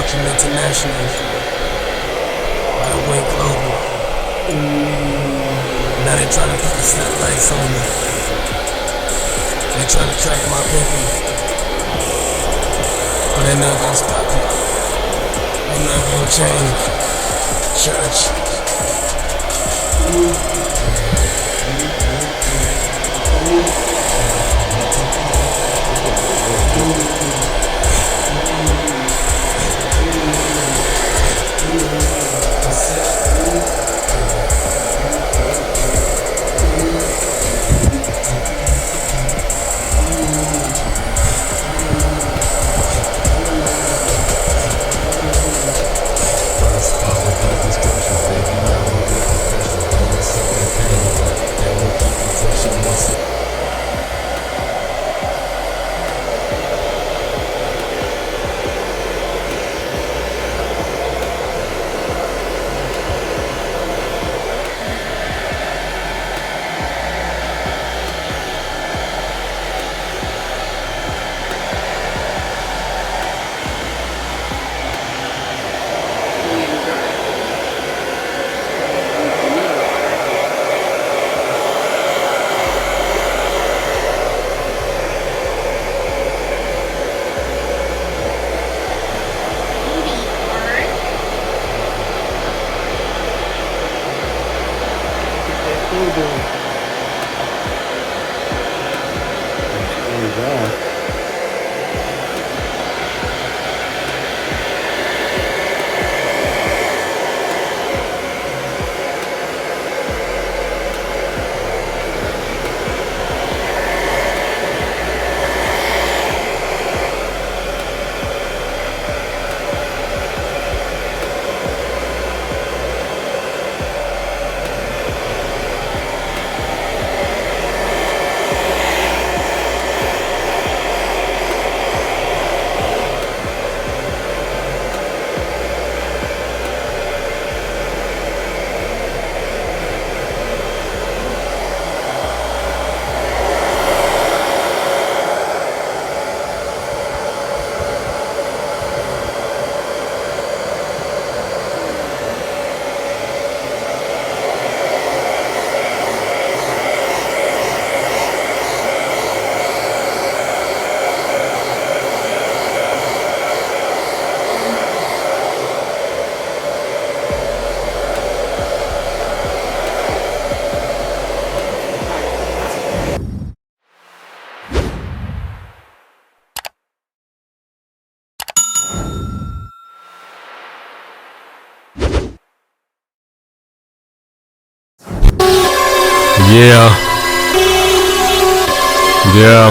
Fucking international. I went global. Now they trying to put the satellites on me. They trying to track my people. But they never gonna stop it. They never gonna change. Church. Yeah.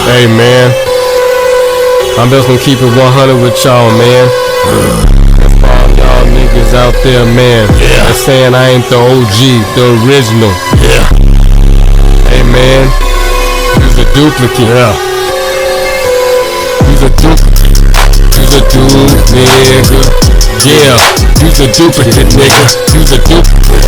Hey man, I'm just gonna keep it 100 with y'all, man. For all y'all niggas out there, man, that's saying I ain't the OG, the original. Hey man, you's a duplicate. You's a duplicate. You's a dude, nigga. You's a duplicate, nigga. You's a duplicate.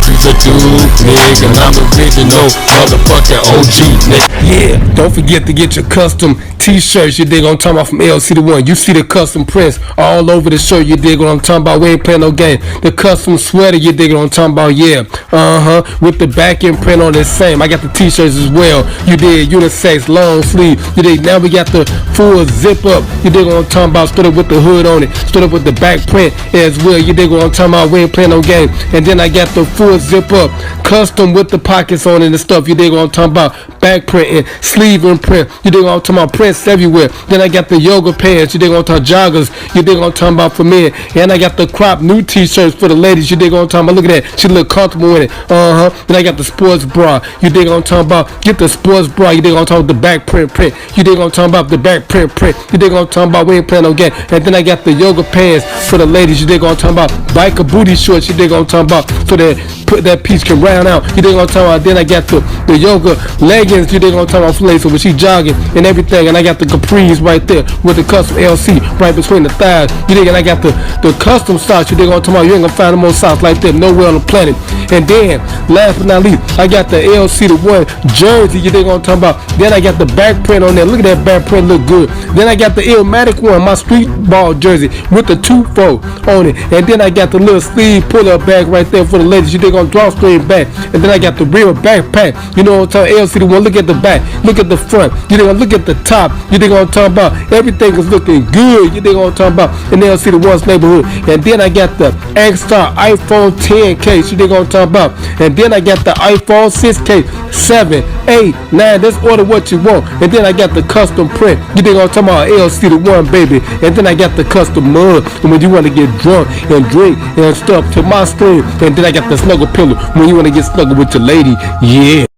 You's a dude, nigga. I'm the original motherfucking OG, nigga. Yeah, don't forget to get your custom t-shirts, you dig what I'm talking about, from LCDAONE. You see the custom prints all over the shirt, you dig what I'm talking about. We ain't playing no game. The custom sweater, you dig what I'm talking about, with the back end print on the same. I got the t-shirts as well, you dig, unisex, long sleeve, you dig. Now we got the full zip up, you dig what I'm talking about, stood up with the hood on it, stood up with the back print as well, you dig what I'm talking about. We ain't playing no game. And then I got the full zip up, custom with the pockets on it and stuff, you dig what I'm talking about. Back print and sleeve and print, you dig what I'm talking about, prints everywhere. Then I got the yoga pants, you dig what I'm talking about, joggers, you dig what I'm talking about, for men. And I got the crop new t-shirts for the ladies, you dig what I'm talking about. Look at that, she look comfortable in it. Then I got the sports bra, you dig what I'm talking about. Get the sports bra, you dig what I'm talking about, the back print, you dig what I'm talking about, the back print, you dig what I'm talking about. We ain't playing no game. And then I got the yoga pants for the ladies, you dig what I'm talking about. Biker booty shorts, you dig what I'm talking about, so that that piece can ride down out. You dig what I'm talking about? Then I got the yoga leggings. You dig what I'm talking about? Flay, so when she jogging and everything, and I got the capris right there with the custom LC right between the thighs. You dig? And I got the custom socks. You dig what I'm talking about? You ain't gonna find no more socks like that nowhere on the planet. And then last but not least, I got the LCDAONE jersey. You dig what I'm talking about? Then I got the back print on there. Look at that back print, look good. Then I got the Illmatic one, my street ball jersey with the 2-fold on it. And then I got the little sleeve pull-up bag right there for the ladies. You dig on drawstring back. And then I got the real backpack. You know what I'm talking about? LCDAONE. Look at the back. Look at the front. You dig on look at the top. You dig what I'm talking about? Everything is looking good. You dig what I'm talking about? In LCDAONE's neighborhood. And then I got the X.Ja iPhone 10 case. You dig what I'm talking about? And then I got the iPhone 6 case, 7, 8, 9. Just order what you want. And then I got the custom print. You dig what I'm talking about? LCDAONE, baby. And then I got the custom mug. And when you want to get drunk and drink and stuff to my stream. And then I got the snuggle pillow when you want to get snuggle with your lady. Yeah.